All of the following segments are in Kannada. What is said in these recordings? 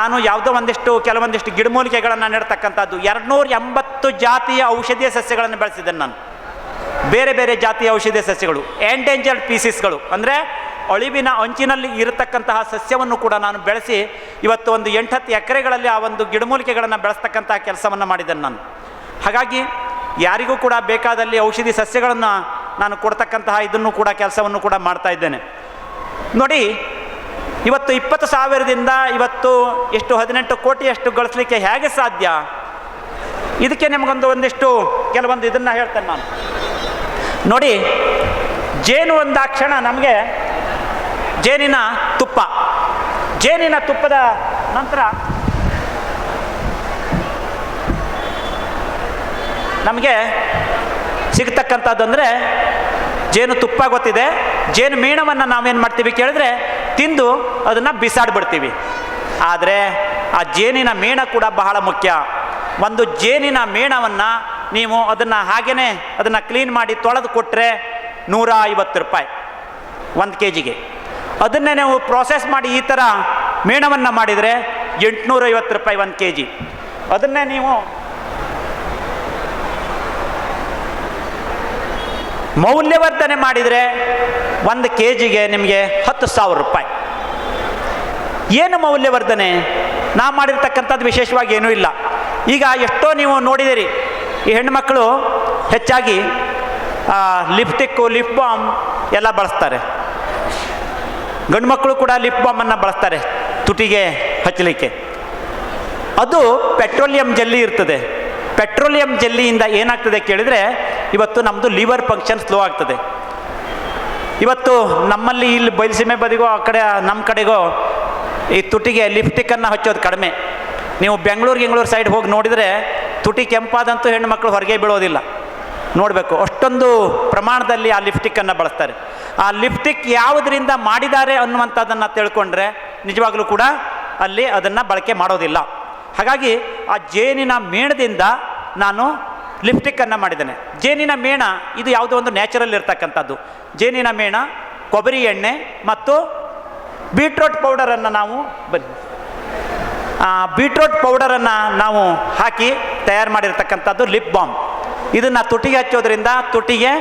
ನಾನು ಯಾವುದೋ ಕೆಲವೊಂದಿಷ್ಟು ಗಿಡಮೂಲಿಕೆಗಳನ್ನು ನೆಡ್ತಕ್ಕಂಥದ್ದು 280 ಜಾತಿಯ ಔಷಧೀಯ ಸಸ್ಯಗಳನ್ನು ಬೆಳೆಸಿದ್ದೇನೆ ನಾನು. ಬೇರೆ ಬೇರೆ ಜಾತಿಯ ಔಷಧೀಯ ಸಸ್ಯಗಳು, ಎಂಡೇಂಜರ್ಡ್ ಪೀಸಸ್ಗಳು, ಅಂದರೆ ಅಳಿವಿನ ಅಂಚಿನಲ್ಲಿ ಇರತಕ್ಕಂತಹ ಸಸ್ಯವನ್ನು ಕೂಡ ನಾನು ಬೆಳೆಸಿ ಇವತ್ತು ಒಂದು 8-10 ಎಕರೆಗಳಲ್ಲಿ ಆ ಒಂದು ಗಿಡಮೂಲಿಕೆಗಳನ್ನು ಬೆಳೆಸ್ತಕ್ಕಂತಹ ಕೆಲಸವನ್ನು ಮಾಡಿದ್ದೇನೆ ನಾನು. ಹಾಗಾಗಿ ಯಾರಿಗೂ ಕೂಡ ಬೇಕಾದಲ್ಲಿ ಔಷಧಿ ಸಸ್ಯಗಳನ್ನು ನಾನು ಕೊಡ್ತಕ್ಕಂತಹ ಇದನ್ನು ಕೂಡ ಕೆಲಸವನ್ನು ಕೂಡ ಮಾಡ್ತಾ ಇದ್ದೇನೆ. ನೋಡಿ, ಇವತ್ತು 20,000ದಿಂದ ಇವತ್ತು 18 ಕೋಟಿಯಷ್ಟು ಗಳಿಸಲಿಕ್ಕೆ ಹೇಗೆ ಸಾಧ್ಯ? ಇದಕ್ಕೆ ನಿಮಗೊಂದಿಷ್ಟು ಕೆಲವೊಂದು ಇದನ್ನು ಹೇಳ್ತೇನೆ ನಾನು. ನೋಡಿ, ಜೇನು ಒಂದಾಕ್ಷಣ ನಮಗೆ ಜೇನಿನ ತುಪ್ಪದ ನಂತರ ನಮಗೆ ಸಿಗ್ತಕ್ಕಂಥದ್ದು ಅಂದರೆ ಜೇನು ತುಪ್ಪ ಗೊತ್ತಿದೆ. ಜೇನು ಮೇಣವನ್ನು ನಾವೇನು ಮಾಡ್ತೀವಿ ಕೇಳಿದ್ರೆ ತಿಂದು ಅದನ್ನು ಬಿಸಾಡ್ಬಿಡ್ತೀವಿ. ಆದರೆ ಆ ಜೇನಿನ ಮೇಣ ಕೂಡ ಬಹಳ ಮುಖ್ಯ. ಒಂದು ಜೇನಿನ ಮೇಣವನ್ನು ನೀವು ಅದನ್ನು ಹಾಗೇ ಅದನ್ನು ಕ್ಲೀನ್ ಮಾಡಿ ತೊಳೆದು ಕೊಟ್ಟರೆ 150 ರೂಪಾಯಿ 1 kgಗೆ. ಅದನ್ನೇ ನೀವು ಪ್ರೋಸೆಸ್ ಮಾಡಿ ಈ ಥರ ಮೇಣವನ್ನು ಮಾಡಿದರೆ 850 ರೂಪಾಯಿ 1 kg. ಅದನ್ನೇ ನೀವು ಮೌಲ್ಯವರ್ಧನೆ ಮಾಡಿದರೆ 1 kgಗೆ ನಿಮಗೆ 10,000 ರೂಪಾಯಿ. ಏನು ಮೌಲ್ಯವರ್ಧನೆ? ನಾ ಮಾಡಿರ್ತಕ್ಕಂಥದ್ದು ವಿಶೇಷವಾಗಿ ಏನೂ ಇಲ್ಲ. ಈಗ ಎಷ್ಟೋ ನೀವು ನೋಡಿದಿರಿ, ಈ ಹೆಣ್ಣುಮಕ್ಕಳು ಹೆಚ್ಚಾಗಿ ಲಿಪ್ಸ್ಟಿಕ್ಕು, ಲಿಪ್ ಬಾಮ್ ಎಲ್ಲ ಬಳಸ್ತಾರೆ. ಗಂಡು ಮಕ್ಕಳು ಕೂಡ ಲಿಪ್ ಬಾಮನ್ನು ಬಳಸ್ತಾರೆ ತುಟಿಗೆ ಹಚ್ಚಲಿಕ್ಕೆ. ಅದು ಪೆಟ್ರೋಲಿಯಂ ಜೆಲ್ಲಿ ಇರ್ತದೆ. ಪೆಟ್ರೋಲಿಯಂ ಜೆಲ್ಲಿಯಿಂದ ಏನಾಗ್ತದೆ ಕೇಳಿದರೆ ಇವತ್ತು ನಮ್ಮದು ಲಿವರ್ ಫಂಕ್ಷನ್ ಸ್ಲೋ ಆಗ್ತದೆ. ಇವತ್ತು ನಮ್ಮಲ್ಲಿ ಇಲ್ಲಿ ಬಯಲುಸೀಮೆ ಬದಿಗೋ ಆ ಕಡೆ ನಮ್ಮ ಕಡೆಗೋ ಈ ತುಟಿಗೆ ಲಿಪ್ಸ್ಟಿಕ್ಕನ್ನು ಹಚ್ಚೋದು ಕಡಿಮೆ. ನೀವು ಬೆಂಗಳೂರು ಸೈಡ್ ಹೋಗಿ ನೋಡಿದರೆ ತುಟಿ ಕೆಂಪಾದಂತೂ ಹೆಣ್ಣು ಮಕ್ಕಳು ಹೊರಗೆ ಬೀಳೋದಿಲ್ಲ. ನೋಡಬೇಕು, ಅಷ್ಟೊಂದು ಪ್ರಮಾಣದಲ್ಲಿ ಆ ಲಿಪ್ಸ್ಟಿಕ್ಕನ್ನು ಬಳಸ್ತಾರೆ. ಆ ಲಿಪ್ಸ್ಟಿಕ್ ಯಾವುದರಿಂದ ಮಾಡಿದ್ದಾರೆ ಅನ್ನುವಂಥದ್ದನ್ನು ತಿಳ್ಕೊಂಡ್ರೆ ನಿಜವಾಗಲೂ ಕೂಡ ಅಲ್ಲಿ ಅದನ್ನು ಬಳಕೆ ಮಾಡೋದಿಲ್ಲ. ಹಾಗಾಗಿ ಆ ಜೇನಿನ ಮೇಣದಿಂದ ನಾನು ಲಿಪ್ಸ್ಟಿಕ್ಕನ್ನು ಮಾಡಿದ್ದೇನೆ. ಜೇನಿನ ಮೇಣ ಇದು ಯಾವುದೋ ಒಂದು ನ್ಯಾಚುರಲ್ ಇರ್ತಕ್ಕಂಥದ್ದು. ಜೇನಿನ ಮೇಣ, ಕೊಬ್ಬರಿ ಎಣ್ಣೆ ಮತ್ತು ಬೀಟ್ರೋಟ್ ಪೌಡರನ್ನು ನಾವು ಹಾಕಿ ತಯಾರು ಮಾಡಿರ್ತಕ್ಕಂಥದ್ದು ಲಿಪ್ ಬಾಮ್. ಇದನ್ನು ತುಟಿಗೆ ಹಚ್ಚೋದ್ರಿಂದ ತುಟಿಗೆ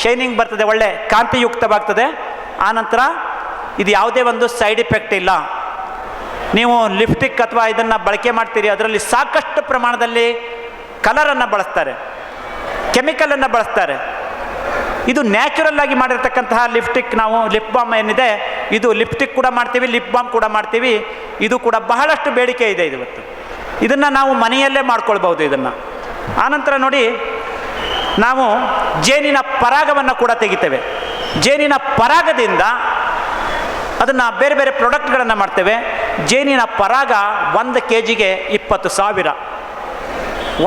ಶೈನಿಂಗ್ ಬರ್ತದೆ, ಒಳ್ಳೆ ಕಾಂತಿಯುಕ್ತವಾಗ್ತದೆ. ಆನಂತರ ಇದು ಯಾವುದೇ ಒಂದು ಸೈಡ್ ಎಫೆಕ್ಟ್ ಇಲ್ಲ. ನೀವು ಲಿಪ್ಸ್ಟಿಕ್ ಅಥವಾ ಇದನ್ನು ಬಳಕೆ ಮಾಡ್ತೀರಿ, ಅದರಲ್ಲಿ ಸಾಕಷ್ಟು ಪ್ರಮಾಣದಲ್ಲಿ ಕಲರನ್ನು ಬಳಸ್ತಾರೆ, ಕೆಮಿಕಲನ್ನು ಬಳಸ್ತಾರೆ. ಇದು ನ್ಯಾಚುರಲ್ ಆಗಿ ಮಾಡಿರ್ತಕ್ಕಂತಹ ಲಿಪ್ಸ್ಟಿಕ್. ನಾವು ಲಿಪ್ ಬಾಮ್ ಏನಿದೆ, ಇದು ಲಿಪ್ಸ್ಟಿಕ್ ಕೂಡ ಮಾಡ್ತೀವಿ, ಲಿಪ್ ಬಾಮ್ ಕೂಡ ಮಾಡ್ತೀವಿ. ಇದು ಕೂಡ ಬಹಳಷ್ಟು ಬೇಡಿಕೆ ಇದೆ ಇವತ್ತು. ಇದನ್ನು ನಾವು ಮನೆಯಲ್ಲೇ ಮಾಡ್ಕೊಳ್ಬೋದು ಇದನ್ನು. ಆನಂತರ ನೋಡಿ, ನಾವು ಜೇನಿನ ಪರಾಗವನ್ನು ಕೂಡ ತೆಗಿತೇವೆ. ಜೇನಿನ ಪರಾಗದಿಂದ ಅದನ್ನು ಬೇರೆ ಬೇರೆ ಪ್ರಾಡಕ್ಟ್ಗಳನ್ನು ಮಾಡ್ತೇವೆ. ಜೇನಿನ ಪರಾಗ 1 kgಗೆ 20,000.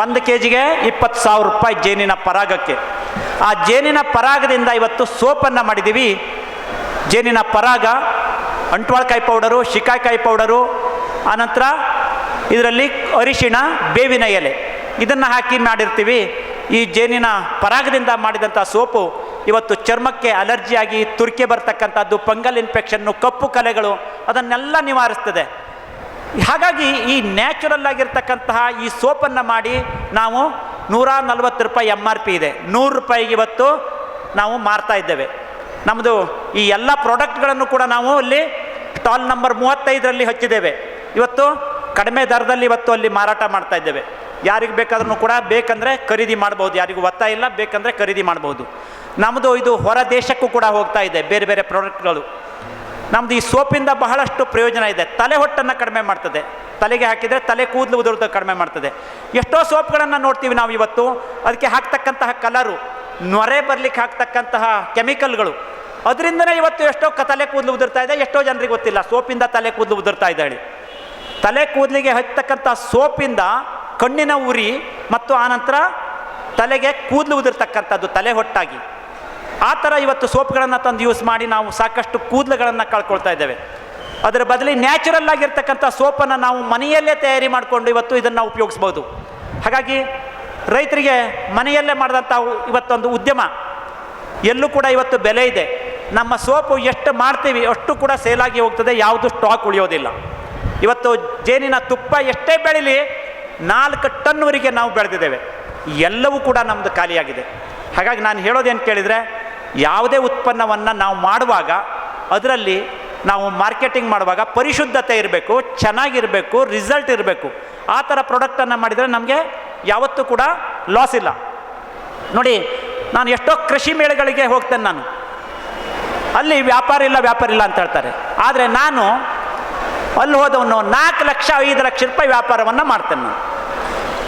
1 kgಗೆ 20,000 ರೂಪಾಯಿ ಜೇನಿನ ಪರಾಗಕ್ಕೆ. ಆ ಜೇನಿನ ಪರಾಗದಿಂದ ಇವತ್ತು ಸೋಪನ್ನು ಮಾಡಿದ್ದೀವಿ. ಜೇನಿನ ಪರಾಗ, ಅಂಟ್ವಾಳಕಾಯಿ ಪೌಡರು, ಶಿಕಾಯಿಕಾಯಿ ಪೌಡರು, ಆನಂತರ ಇದರಲ್ಲಿ ಅರಿಶಿಣ, ಬೇವಿನ ಎಲೆ ಇದನ್ನು ಹಾಕಿ ಮಾಡಿರ್ತೀವಿ. ಈ ಜೇನಿನ ಪರಾಗದಿಂದ ಮಾಡಿದಂಥ ಸೋಪು ಇವತ್ತು ಚರ್ಮಕ್ಕೆ ಅಲರ್ಜಿಯಾಗಿ ತುರಿಕೆ ಬರ್ತಕ್ಕಂಥದ್ದು, ಫಂಗಲ್ ಇನ್ಫೆಕ್ಷನ್ನು, ಕಪ್ಪು ಕಲೆಗಳು ಅದನ್ನೆಲ್ಲ ನಿವಾರಿಸ್ತದೆ. ಹಾಗಾಗಿ ಈ ನ್ಯಾಚುರಲ್ ಆಗಿರ್ತಕ್ಕಂತಹ ಈ ಸೋಪನ್ನು ಮಾಡಿ ನಾವು 140 ರೂಪಾಯಿ MRP ಇದೆ, 100 ರೂಪಾಯಿಗೆ ಇವತ್ತು ನಾವು ಮಾರ್ತಾ ಇದ್ದೇವೆ. ನಮ್ಮದು ಈ ಎಲ್ಲ ಪ್ರಾಡಕ್ಟ್ಗಳನ್ನು ಕೂಡ ನಾವು ಅಲ್ಲಿ ಸ್ಟಾಲ್ ನಂಬರ್ 35ರಲ್ಲಿ ಹಚ್ಚಿದ್ದೇವೆ. ಇವತ್ತು ಕಡಿಮೆ ದರದಲ್ಲಿ ಇವತ್ತು ಅಲ್ಲಿ ಮಾರಾಟ ಮಾಡ್ತಾ ಇದ್ದೇವೆ. ಯಾರಿಗೆ ಬೇಕಾದ್ರೂ ಕೂಡ ಬೇಕಂದರೆ ಖರೀದಿ ಮಾಡ್ಬೋದು, ಯಾರಿಗೂ ಒತ್ತಾಯ ಇಲ್ಲ, ಬೇಕಂದರೆ ಖರೀದಿ ಮಾಡ್ಬೋದು. ನಮ್ಮದು ಇದು ಹೊರ ದೇಶಕ್ಕೂ ಕೂಡ ಹೋಗ್ತಾ ಇದೆ ಬೇರೆ ಬೇರೆ ಪ್ರಾಡಕ್ಟ್ಗಳು. ನಮ್ಮದು ಈ ಸೋಪಿಂದ ಬಹಳಷ್ಟು ಪ್ರಯೋಜನ ಇದೆ. ತಲೆ ಹೊಟ್ಟನ್ನು ಕಡಿಮೆ ಮಾಡ್ತದೆ, ತಲೆಗೆ ಹಾಕಿದರೆ ತಲೆ ಕೂದಲು ಉದುರೋದು ಕಡಿಮೆ ಮಾಡ್ತದೆ. ಎಷ್ಟೋ ಸೋಪ್ಗಳನ್ನು ನೋಡ್ತೀವಿ ನಾವು ಇವತ್ತು, ಅದಕ್ಕೆ ಹಾಕ್ತಕ್ಕಂತಹ ಕಲರು, ನೊರೆ ಬರಲಿಕ್ಕೆ ಹಾಕ್ತಕ್ಕಂತಹ ಕೆಮಿಕಲ್ಗಳು, ಅದರಿಂದನೇ ಇವತ್ತು ಎಷ್ಟೋ ತಲೆ ಕೂದಲು ಉದುರ್ತಾ ಇದೆ. ಎಷ್ಟೋ ಜನರಿಗೆ ಗೊತ್ತಿಲ್ಲ ಸೋಪಿಂದ ತಲೆ ಕೂದಲು ಉದುರ್ತಾ ಇದೆ ಹೇಳಿ. ತಲೆ ಕೂದಲಿಗೆ ಹಚ್ಚತಕ್ಕಂಥ ಸೋಪಿಂದ ಕಣ್ಣಿನ ಉರಿ ಮತ್ತು ಆನಂತರ ತಲೆಗೆ ಕೂದಲು ಉದುರ್ತಕ್ಕಂಥದ್ದು ತಲೆ ಹೊಟ್ಟಾಗಿ. ಆ ಥರ ಇವತ್ತು ಸೋಪ್ಗಳನ್ನು ತಂದು ಯೂಸ್ ಮಾಡಿ ನಾವು ಸಾಕಷ್ಟು ಕೂದಲುಗಳನ್ನು ಕಳ್ಕೊಳ್ತಾ ಇದ್ದೇವೆ. ಅದರ ಬದಲಿ ನ್ಯಾಚುರಲ್ ಆಗಿರ್ತಕ್ಕಂಥ ಸೋಪನ್ನು ನಾವು ಮನೆಯಲ್ಲೇ ತಯಾರಿ ಮಾಡಿಕೊಂಡು ಇವತ್ತು ಇದನ್ನು ಉಪಯೋಗಿಸ್ಬೋದು. ಹಾಗಾಗಿ ರೈತರಿಗೆ ಮನೆಯಲ್ಲೇ ಮಾಡಿದಂಥ ಇವತ್ತೊಂದು ಉದ್ಯಮ ಎಲ್ಲೂ ಕೂಡ ಇವತ್ತು ಬೆಲೆ ಇದೆ. ನಮ್ಮ ಸೋಪು ಎಷ್ಟು ಮಾಡ್ತೀವಿ ಅಷ್ಟು ಕೂಡ ಸೇಲಾಗಿ ಹೋಗ್ತದೆ, ಯಾವುದು ಸ್ಟಾಕ್ ಉಳಿಯೋದಿಲ್ಲ. ಇವತ್ತು ಜೇನಿನ ತುಪ್ಪ ಎಷ್ಟೇ ಬೆಳೀಲಿ 4 ಟನ್ವರೆಗೆ ನಾವು ಬೆಳೆದಿದ್ದೇವೆ. ಎಲ್ಲವೂ ಕೂಡ ನಮ್ಮದು ಖಾಲಿಯಾಗಿದೆ. ಹಾಗಾಗಿ ನಾನು ಹೇಳೋದೇನು ಕೇಳಿದರೆ, ಯಾವುದೇ ಉತ್ಪನ್ನವನ್ನು ನಾವು ಮಾಡುವಾಗ ಅದರಲ್ಲಿ ನಾವು ಮಾರ್ಕೆಟಿಂಗ್ ಮಾಡುವಾಗ ಪರಿಶುದ್ಧತೆ ಇರಬೇಕು, ಚೆನ್ನಾಗಿರಬೇಕು, ರಿಸಲ್ಟ್ ಇರಬೇಕು. ಆ ಥರ ಪ್ರಾಡಕ್ಟನ್ನು ಮಾಡಿದರೆ ನಮಗೆ ಯಾವತ್ತೂ ಕೂಡ ಲಾಸ್ ಇಲ್ಲ. ನೋಡಿ, ನಾನು ಎಷ್ಟೋ ಕೃಷಿ ಮೇಳಗಳಿಗೆ ಹೋಗ್ತೇನೆ. ನಾನು ಅಲ್ಲಿ ವ್ಯಾಪಾರ ಇಲ್ಲ ಅಂತ ಹೇಳ್ತಾರೆ. ಆದರೆ ನಾನು ಅಲ್ಲಿ ಹೋದವನು 4 ಲಕ್ಷ 5 ಲಕ್ಷ ರೂಪಾಯಿ ವ್ಯಾಪಾರವನ್ನು ಮಾಡ್ತೇನೆ.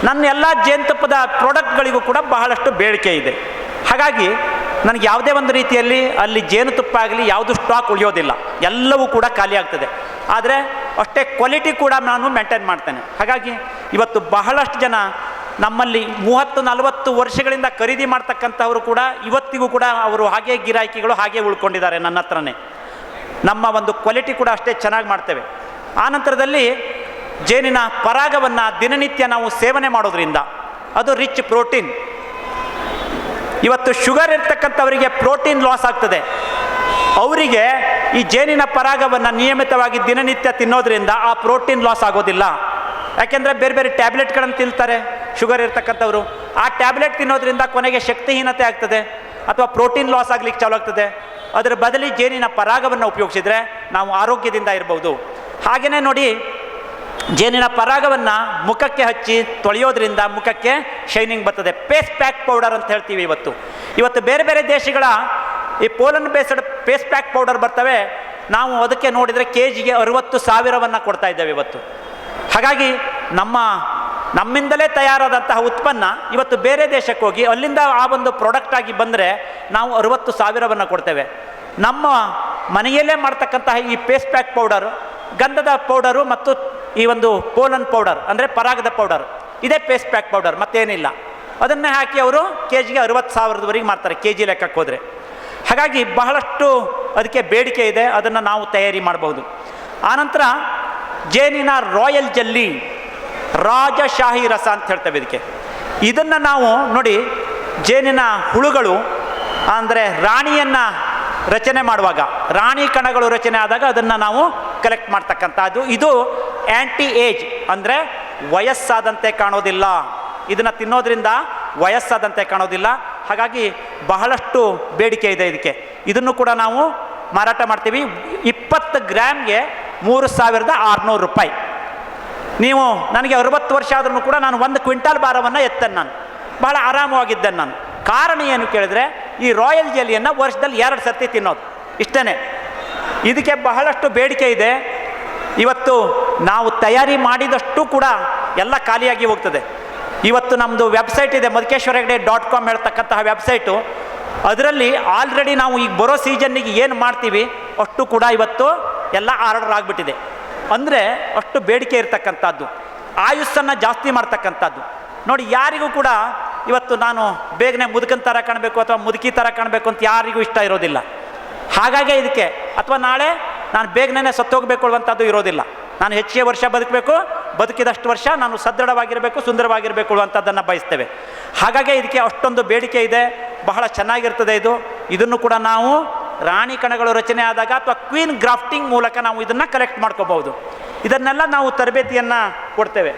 ನನ್ನ ಎಲ್ಲ ಜೇನುತುಪ್ಪದ ಪ್ರಾಡಕ್ಟ್ಗಳಿಗೂ ಕೂಡ ಬಹಳಷ್ಟು ಬೇಡಿಕೆ ಇದೆ. ಹಾಗಾಗಿ ನನಗೆ ಯಾವುದೇ ಒಂದು ರೀತಿಯಲ್ಲಿ ಅಲ್ಲಿ ಜೇನುತುಪ್ಪ ಆಗಲಿ ಯಾವುದು ಸ್ಟಾಕ್ ಉಳಿಯೋದಿಲ್ಲ, ಎಲ್ಲವೂ ಕೂಡ ಖಾಲಿ ಆಗ್ತದೆ. ಆದರೆ ಅಷ್ಟೇ ಕ್ವಾಲಿಟಿ ಕೂಡ ನಾನು ಮೇಂಟೈನ್ ಮಾಡ್ತೇನೆ. ಹಾಗಾಗಿ ಇವತ್ತು ಬಹಳಷ್ಟು ಜನ ನಮ್ಮಲ್ಲಿ 30-40 ವರ್ಷಗಳಿಂದ ಖರೀದಿ ಮಾಡ್ತಕ್ಕಂಥವರು ಕೂಡ ಇವತ್ತಿಗೂ ಕೂಡ ಅವರು ಹಾಗೆ ಗಿರಾಕಿಗಳು ಹಾಗೆ ಉಳ್ಕೊಂಡಿದ್ದಾರೆ ನನ್ನ ಹತ್ರನೇ. ನಮ್ಮ ಒಂದು ಕ್ವಾಲಿಟಿ ಕೂಡ ಅಷ್ಟೇ ಚೆನ್ನಾಗಿ ಮಾಡ್ತೇವೆ. ಆನಂತರದಲ್ಲಿ ಜೇನಿನ ಪರಾಗವನ್ನು ದಿನನಿತ್ಯ ನಾವು ಸೇವನೆ ಮಾಡೋದ್ರಿಂದ ಅದು ರಿಚ್ ಪ್ರೋಟೀನ್. ಇವತ್ತು ಶುಗರ್ ಇರ್ತಕ್ಕಂಥವರಿಗೆ ಪ್ರೋಟೀನ್ ಲಾಸ್ ಆಗ್ತದೆ. ಅವರಿಗೆ ಈ ಜೇನಿನ ಪರಾಗವನ್ನು ನಿಯಮಿತವಾಗಿ ದಿನನಿತ್ಯ ತಿನ್ನೋದ್ರಿಂದ ಆ ಪ್ರೋಟೀನ್ ಲಾಸ್ ಆಗೋದಿಲ್ಲ. ಯಾಕೆಂದರೆ ಬೇರೆ ಬೇರೆ ಟ್ಯಾಬ್ಲೆಟ್ಗಳನ್ನು ತಿಂತಾರೆ ಶುಗರ್ ಇರ್ತಕ್ಕಂಥವ್ರು. ಆ ಟ್ಯಾಬ್ಲೆಟ್ ತಿನ್ನೋದ್ರಿಂದ ಕೊನೆಗೆ ಶಕ್ತಿಹೀನತೆ ಆಗ್ತದೆ ಅಥವಾ ಪ್ರೋಟೀನ್ ಲಾಸ್ ಆಗ್ಲಿಕ್ಕೆ ಚಾಲು ಆಗ್ತದೆ. ಅದರ ಬದಲಿ ಜೇನಿನ ಪರಾಗವನ್ನು ಉಪಯೋಗಿಸಿದರೆ ನಾವು ಆರೋಗ್ಯದಿಂದ ಇರ್ಬೋದು. ಹಾಗೆಯೇ ನೋಡಿ, ಜೇನಿನ ಪರಾಗವನ್ನು ಮುಖಕ್ಕೆ ಹಚ್ಚಿ ತೊಳೆಯೋದ್ರಿಂದ ಮುಖಕ್ಕೆ ಶೈನಿಂಗ್ ಬರ್ತದೆ. ಫೇಸ್ ಪ್ಯಾಕ್ ಪೌಡರ್ ಅಂತ ಹೇಳ್ತೀವಿ. ಇವತ್ತು ಬೇರೆ ಬೇರೆ ದೇಶಗಳ ಈ pollen based face pack powder ಬರ್ತವೆ. ನಾವು ಅದಕ್ಕೆ ನೋಡಿದರೆ KGಗೆ 60,000 ಕೊಡ್ತಾ ಇದ್ದೇವೆ ಇವತ್ತು. ಹಾಗಾಗಿ ನಮ್ಮಿಂದಲೇ ತಯಾರಾದಂತಹ ಉತ್ಪನ್ನ ಇವತ್ತು ಬೇರೆ ದೇಶಕ್ಕೆ ಹೋಗಿ ಅಲ್ಲಿಂದ ಆ ಒಂದು ಪ್ರಾಡಕ್ಟ್ ಆಗಿ ಬಂದರೆ ನಾವು 60,000 ಕೊಡ್ತೇವೆ. ನಮ್ಮ ಮನೆಯಲ್ಲೇ ಮಾಡ್ತಕ್ಕಂತಹ ಈ ಫೇಸ್ ಪ್ಯಾಕ್ ಪೌಡರ್, ಗಂಧದ ಪೌಡರು ಮತ್ತು ಈ ಒಂದು ಪೋಲನ್ ಪೌಡರ್ ಅಂದರೆ ಪರಾಗದ ಪೌಡರ್, ಇದೇ ಫೇಸ್ ಪ್ಯಾಕ್ ಪೌಡರ್, ಮತ್ತೇನಿಲ್ಲ. ಅದನ್ನೇ ಹಾಕಿ ಅವರು KGಗೆ 60,000 ಮಾಡ್ತಾರೆ, KG ಲೆಕ್ಕಕ್ಕೆ ಹೋದರೆ. ಹಾಗಾಗಿ ಬಹಳಷ್ಟು ಅದಕ್ಕೆ ಬೇಡಿಕೆ ಇದೆ. ಅದನ್ನು ನಾವು ತಯಾರಿ ಮಾಡಬಹುದು. ಆನಂತರ ಜೇನಿನ ರಾಯಲ್ ಜೆಲ್ಲಿ, ರಾಜಶಾಹಿ ರಸ ಅಂತ ಹೇಳ್ತೇವೆ ಇದಕ್ಕೆ. ಇದನ್ನು ನಾವು ನೋಡಿ, ಜೇನಿನ ಹುಳುಗಳು ಅಂದರೆ ರಾಣಿಯನ್ನು ರಚನೆ ಮಾಡುವಾಗ, ರಾಣಿ ಕಣಗಳು ರಚನೆ ಆದಾಗ ಅದನ್ನು ನಾವು ಕಲೆಕ್ಟ್ ಮಾಡ್ತಕ್ಕಂಥದ್ದು. ಇದು ಆ್ಯಂಟಿ ಏಜ್ ಅಂದರೆ ವಯಸ್ಸಾದಂತೆ ಕಾಣೋದಿಲ್ಲ. ಇದನ್ನು ತಿನ್ನೋದ್ರಿಂದ ವಯಸ್ಸಾದಂತೆ ಕಾಣೋದಿಲ್ಲ. ಹಾಗಾಗಿ ಬಹಳಷ್ಟು ಬೇಡಿಕೆ ಇದೆ ಇದಕ್ಕೆ. ಇದನ್ನು ಕೂಡ ನಾವು ಮಾರಾಟ ಮಾಡ್ತೀವಿ. 20 ಗ್ರಾಮ್ಗೆ 3,600 ರೂಪಾಯಿ. ನೀವು ನನಗೆ 60 ವರ್ಷ ಆದ್ರೂ ಕೂಡ ನಾನು 1 ಕ್ವಿಂಟಾಲ್ ಭಾರವನ್ನು ಎತ್ತೇನೆ. ನಾನು ಭಾಳ ಆರಾಮವಾಗಿದ್ದೇನೆ. ನಾನು ಕಾರಣ ಏನು ಕೇಳಿದ್ರೆ, ಈ ರಾಯಲ್ ಜೆಲ್ಲಿಯನ್ನು ವರ್ಷದಲ್ಲಿ 2 ಸರ್ತಿ ತಿನ್ನೋದು, ಇಷ್ಟೇ. ಇದಕ್ಕೆ ಬಹಳಷ್ಟು ಬೇಡಿಕೆ ಇದೆ. ಇವತ್ತು ನಾವು ತಯಾರಿ ಮಾಡಿದಷ್ಟು ಕೂಡ ಎಲ್ಲ ಖಾಲಿಯಾಗಿ ಹೋಗ್ತದೆ. ಇವತ್ತು ನಮ್ಮದು ವೆಬ್ಸೈಟ್ ಇದೆ, madhukeshwarhegde.com ಹೇಳ್ತಕ್ಕಂತಹ ವೆಬ್ಸೈಟು. ಅದರಲ್ಲಿ ಆಲ್ರೆಡಿ ನಾವು ಈಗ ಬರೋ ಸೀಸನ್ನಿಗೆ ಏನು ಮಾಡ್ತೀವಿ ಅಷ್ಟು ಕೂಡ ಇವತ್ತು ಎಲ್ಲ ಆರ್ಡರ್ ಆಗಿಬಿಟ್ಟಿದೆ. ಅಂದರೆ ಅಷ್ಟು ಬೇಡಿಕೆ ಇರತಕ್ಕಂಥದ್ದು, ಆಯುಸ್ಸನ್ನು ಜಾಸ್ತಿ ಮಾಡ್ತಕ್ಕಂಥದ್ದು. ನೋಡಿ, ಯಾರಿಗೂ ಕೂಡ ಇವತ್ತು ನಾನು ಬೇಗನೆ ಮುದುಕನ ಥರ ಕಾಣಬೇಕು ಅಥವಾ ಮುದುಕಿ ಥರ ಕಾಣಬೇಕು ಅಂತ ಯಾರಿಗೂ ಇಷ್ಟ ಇರೋದಿಲ್ಲ. ಹಾಗಾಗಿ ಇದಕ್ಕೆ ಅಥವಾ ನಾಳೆ ನಾನು ಬೇಗನೆ ಸತ್ತೋಗಬೇಕು ಅನ್ನುವಂಥದ್ದು ಇರೋದಿಲ್ಲ. ನಾನು ಹೆಚ್ಚಿಗೆ ವರ್ಷ ಬದುಕಬೇಕು, ಬದುಕಿದಷ್ಟು ವರ್ಷ ನಾನು ಸದೃಢವಾಗಿರಬೇಕು, ಸುಂದರವಾಗಿರಬೇಕು ಅನ್ನುವಂಥದ್ದನ್ನು ಬಯಸ್ತೇವೆ. ಹಾಗಾಗಿ ಇದಕ್ಕೆ ಅಷ್ಟೊಂದು ಬೇಡಿಕೆ ಇದೆ. ಬಹಳ ಚೆನ್ನಾಗಿರ್ತದೆ ಇದು. ಇದನ್ನು ಕೂಡ ನಾವು ರಾಣಿ ಕಣಗಳು ರಚನೆ ಆದಾಗ ಅಥವಾ ಕ್ವೀನ್ ಗ್ರಾಫ್ಟಿಂಗ್ ಮೂಲಕ ನಾವು ಇದನ್ನು ಕಲೆಕ್ಟ್ ಮಾಡ್ಕೋಬಹುದು. ಇದನ್ನೆಲ್ಲ ನಾವು ತರಬೇತಿಯನ್ನು ಕೊಡ್ತೇವೆ.